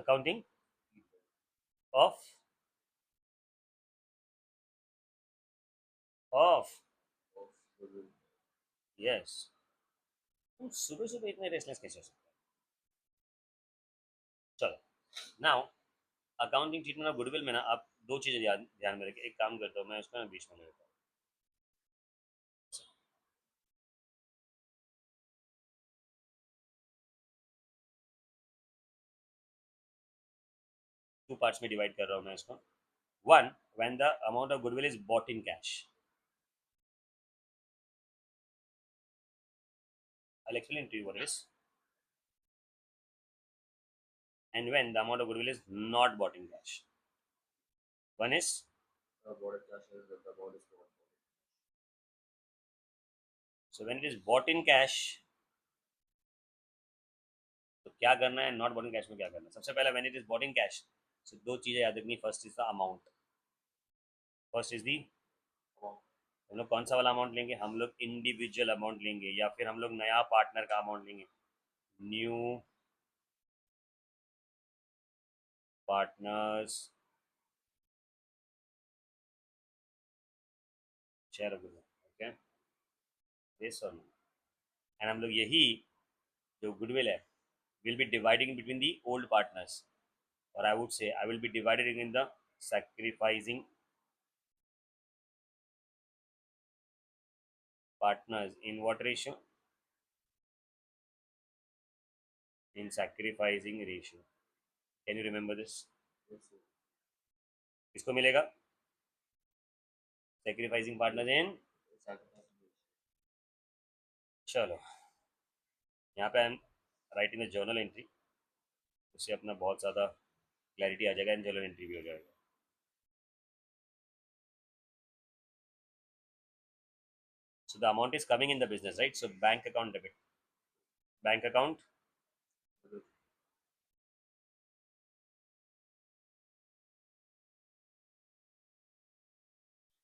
accounting of yes. सुबह सुबह इतने रेस्टलेस कैसे हो सकते हैं? चलो now accounting treatment of goodwill में ना आप दो चीजें ध्यान में रखें. एक काम करता हूँ मैं उसका बीच में लेता हूँ. टू पार्ट्स में डिवाइड कर रहा हूँ मैं इसको. One, when the amount of goodwill is bought in cash. I'll explain to you what it is. And when the amount of goodwill is not bought in cash. One is so when it is bought in cash, तो क्या करना है? Not brought in cash में क्या करना है? सबसे पहले when it is bought in cash, so दो चीजें याद रखनी. First is the amount. First is the, हम लोग कौन सा वाला अमाउंट लेंगे? हम लोग इंडिविजुअल अमाउंट लेंगे या फिर हम लोग नया पार्टनर का अमाउंट लेंगे. New partners share of goodwill. Okay, this और एंड हम लोग यही जो गुडविल है will be dividing between the old partners. or I would say I will be divided in the sacrificing partners. In what ratio? In sacrificing ratio. Can you remember this? किसको मिलेगा? Sacrificing partners in. चलो यहाँ पे हम writing the journal entry. उससे अपना बहुत ज़्यादा क्लैरिटी आ जाएगा एंड जर्नल एंट्री भी हो जाएगा. So the amount is coming in the business, right? So bank account debit. Bank account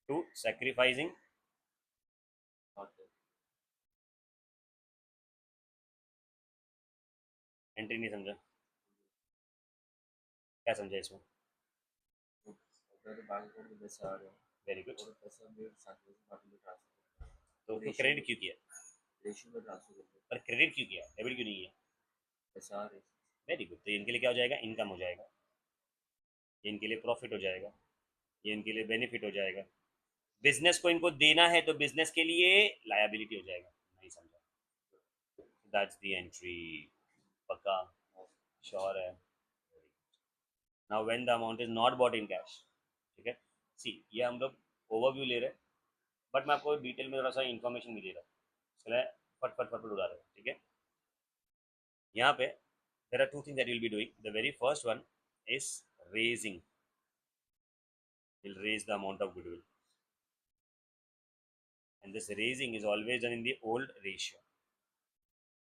to sacrificing entry. नहीं समझा? क्या समझा इसमें? Very good. तो क्रेडिट क्यों किया? पर क्रेडिट क्यों किया? डेबिट क्यों नहीं किया? Very good. तो इनके लिए क्या हो जाएगा? इनकम हो जाएगा. ये इनके लिए प्रॉफिट हो जाएगा. ये इनके लिए बेनिफिट हो जाएगा. बिजनेस को इनको देना है तो बिजनेस के लिए लायबिलिटी हो जाएगा. नहीं समझा? That's the entry. पक्का? श्योर है? Now when the amount is not brought in cash. ठीक है. सी ये हम लोग ओवरव्यू ले रहे हैं बट मैं आपको डिटेल में थोड़ा सा इन्फॉर्मेशन भी दे रहा हूँ. चले फट फट फट उड़ा रहे हैं. ठीक है. यहाँ पे there are two things that we'll be doing. The very first one is raising. We'll raise the amount of goodwill. And this raising is always done in the old ratio.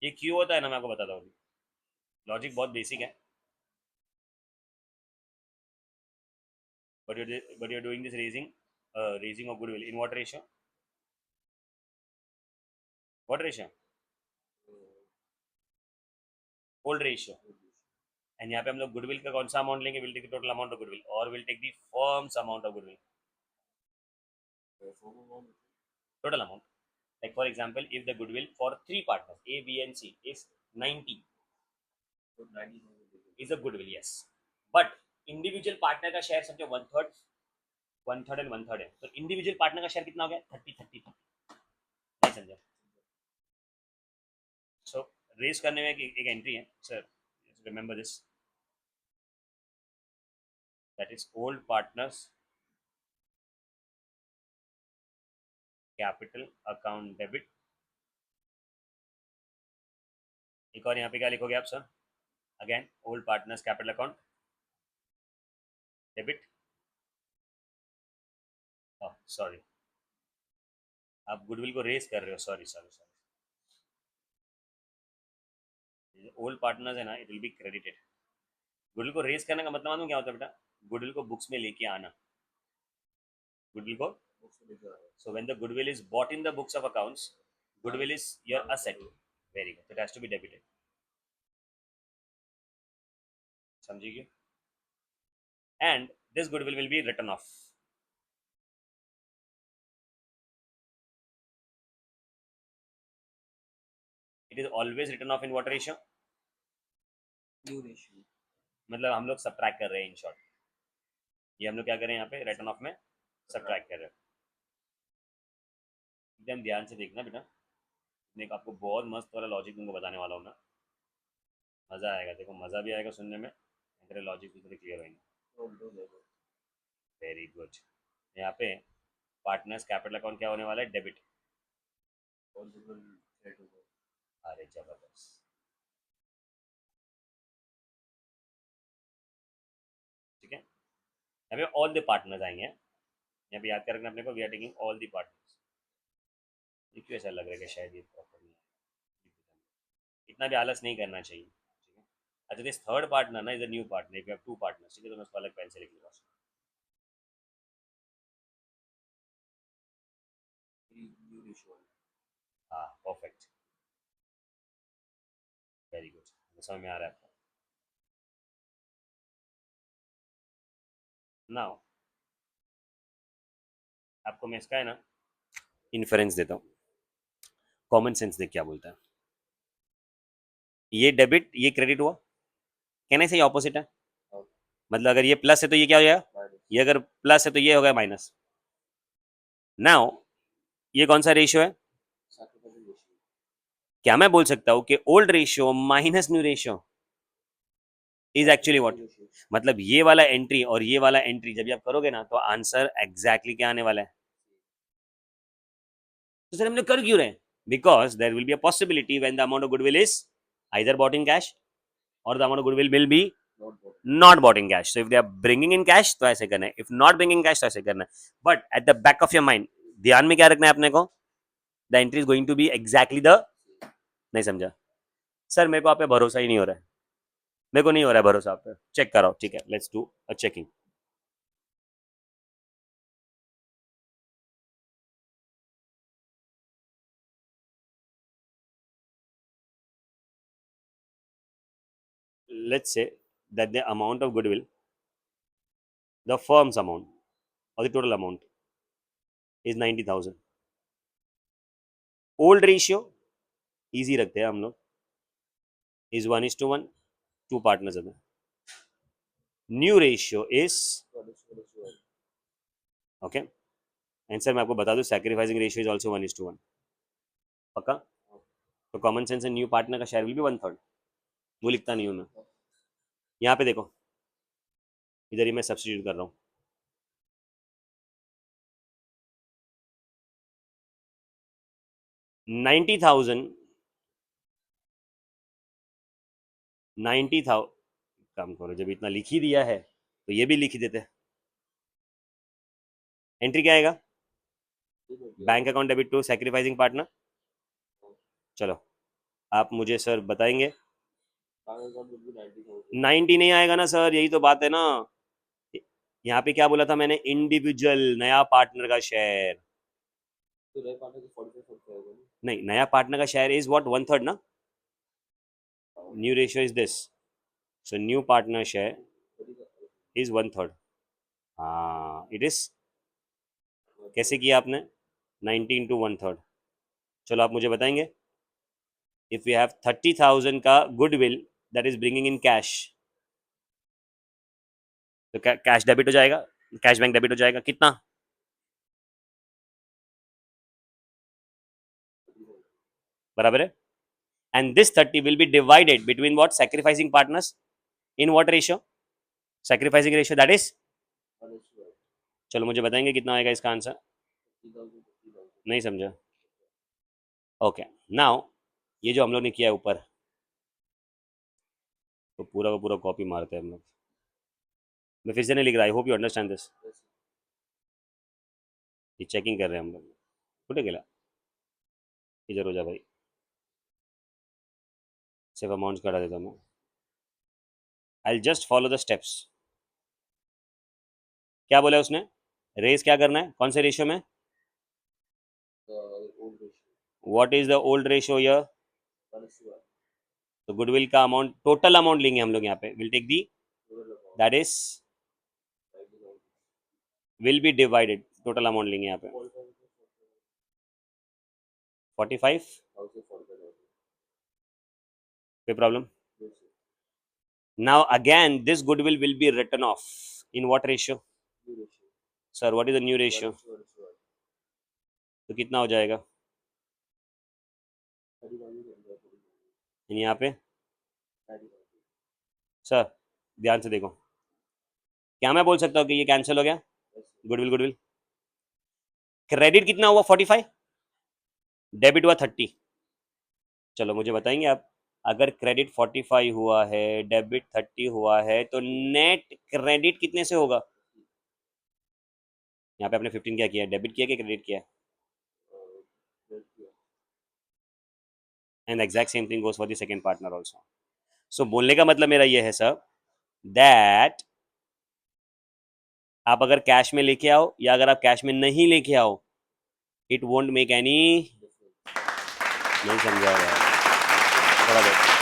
ये क्यों होता है ना, मैं आपको बताता हूँ. लॉजिक बहुत बेसिक है. But you're doing this raising of goodwill in what ratio? What ratio? Old ratio. And यहाँ पे हम लोग गुडविल का कौन सा अमाउंट लेंगे? Will take total amount of goodwill और will take the firm's amount of goodwill. Total amount. Like for example if the goodwill for three partners A, B and C is 90, is a goodwill, yes. But individual partner का share समझो 1/3 and 1/3 है. तो individual partner का share कितना हो गया? 30. नहीं समझा? सो रेज करने में एक एंट्री है sir. Remember this. That is old partners capital account debit. एक और यहाँ पे क्या लिखोगे आप sir? Again old partners capital account debit. Sorry, आप गुडविल को रेज कर रहे हो. सॉरी. ओल्ड पार्टनर्स है ना, it will be credited. Goodwill को रेज करने का मतलब मालूम क्या होता है बेटा? गुडविल को बुक्स में लेके आना. गुडविल को so when the goodwill is bought in the books of accounts, goodwill is your asset. Very good. It has to be debited. समझिए, and this goodwill will be written off. It is always written off in what ratio? New ratio. मतलब हम लोग subtract कर रहे हैं in short. ये हम लोग क्या कर रहे हैं यहाँ पे, रिटन ऑफ में सब्ट्रैक्ट कर रहे हैं. एकदम ध्यान से देखना बेटा, मैं आपको बहुत मस्त वाला लॉजिक तुमको बताने वाला हूँ ना, मज़ा आएगा. देखो मज़ा भी आएगा सुनने में, तेरे लॉजिक भी थोड़े क्लियर होंगे. Very good. यहाँ पे पार्टनर्स कैपिटल अकाउंट क्या होने वाला है, डेबिट. अरे जबरदस्त. ठीक है, यहाँ पे ऑल द पार्टनर्स आएंगे. यहाँ पे याद कर रखना अपने को, we are taking all the partners. ये क्यों ऐसा लग रहा है कि शायद ये प्रॉपर नहीं है, इतना भी आलस नहीं करना चाहिए. ठीक है. अच्छा, दिस थर्ड पार्टनर ना is a new partner. If you have two partners, ठीक है, तो मैं उसको अलग पेन से लिख लूँगा. New ratio. हाँ, परफेक्ट. वेरी गुड, समझ में आ रहा है आपको. नाउ आपको मैं इसका है ना इन्फरेंस देता हूँ. कॉमन सेंस देख क्या बोलता है. ये डेबिट, ये क्रेडिट हुआ. कहने से ये ऑपोजिट है. मतलब अगर ये प्लस है तो ये क्या हो जाएगा, ये अगर प्लस है तो ये हो गया माइनस. नाउ ये कौन सा रेशियो है? क्या मैं बोल सकता हूँ कि old ratio minus new ratio is actually what? मतलब ये वाला एंट्री और ये वाला एंट्री जब आप करोगे ना, तो आंसर एग्जैक्टली क्या आने वाला है. तो सर हम लोग कर क्यों रहे हैं? Because there will be a possibility when the amount of goodwill is either brought in cash or the amount of goodwill will be not brought in cash. So if they are bringing in cash तो ऐसे करना है, if not bringing cash तो ऐसे करना है. But at the back of your mind ध्यान में क्या रखना है अपने को, the entry is going to be exactly the. नहीं समझा सर, मेरे को आप पे भरोसा ही नहीं हो रहा है. मेरे को नहीं हो रहा है भरोसा आप पे. चेक कराओ. ठीक है, let's do a checking. Let's say that the amount of goodwill, the firm's amount or the total amount is 90,000. Old ratio easy रखते हैं हम लोग, is 1:1, two partners हैं. New ratio is okay. Answer मैं आपको बता दूं, सैक्रिफाइसिंग रेशियो इज ऑल्सो 1:1. पक्का? तो कॉमन सेंस न्यू पार्टनर का शेयर विल बी 1/3. वो लिखता नहीं हूं मैं. यहाँ पे देखो, इधर ही मैं सब्स्टिट्यूट कर रहा हूँ. 90,000 काम करो, जब इतना लिख ही दिया है तो ये भी लिख ही देते. एंट्री क्या आएगा? Bank account debit to sacrificing partner. चलो आप मुझे सर बताएंगे. 90 नहीं आएगा ना सर, यही तो बात है ना. यहाँ पे क्या बोला था मैंने, इंडिविजुअल नया पार्टनर का शेयर. तो नए पार्टनर को 45 नहीं, नया पार्टनर का शेयर इज व्हाट, 1/3 ना. New ratio is this. So new partner share is 1/3. हाँ इट इज. कैसे किया आपने? 90 इंटू 1/3. चलो आप मुझे बताएंगे, इफ यू हैव 30,000 का goodwill that is bringing in cash, तो कैश डेबिट हो जाएगा, कैश बैंक डेबिट हो जाएगा कितना? बराबर है. And this 30 will be divided between what, sacrificing partners. In what ratio? Sacrificing ratio that is. चलो मुझे बताएंगे कितना आएगा इसका आंसर. नहीं समझा. ओके. नाउ ये जो हम लोग ने किया है ऊपर, तो पूरा का पूरा कॉपी मारते हैं हम लोग. मैं फिर से नहीं लिख रहा. I hope you understand this. ये चेकिंग कर रहे हैं हम लोग. कुठे गेला? इधर हो जा भाई. सिर्फ अमाउंट्स कटा देता हूँ मैं. I just follow the steps. क्या बोला उसने? रेस क्या करना है, कौन से रेशियो में? What is the old ratio year? तो गुडविल का अमाउंट, टोटल अमाउंट लेंगे हम लोग यहाँ पे. Will take the that is will be divided, total amount लेंगे यहाँ पे 45, कोई problem? Now again this goodwill will be written off in what ratio? Sir what is the new ratio? तो कितना हो जाएगा यहाँ पे? सर ध्यान से देखो, क्या मैं बोल सकता हूँ कि ये कैंसिल हो गया? गुडविल गुडविल, क्रेडिट कितना हुआ? 45, डेबिट हुआ 30। चलो मुझे बताएंगे आप, अगर क्रेडिट 45 हुआ है, डेबिट 30 हुआ है, तो नेट क्रेडिट कितने से होगा? यहाँ पे आपने 15 क्या किया, डेबिट किया कि क्रेडिट किया? And exact same thing goes for the second partner also. So बोलने का मतलब मेरा ये है सर, दैट आप अगर कैश में लेके आओ या अगर आप कैश में नहीं लेके आओ, इट वोंट मेक एनी, नहीं समझा रहा है थोड़ा बहुत।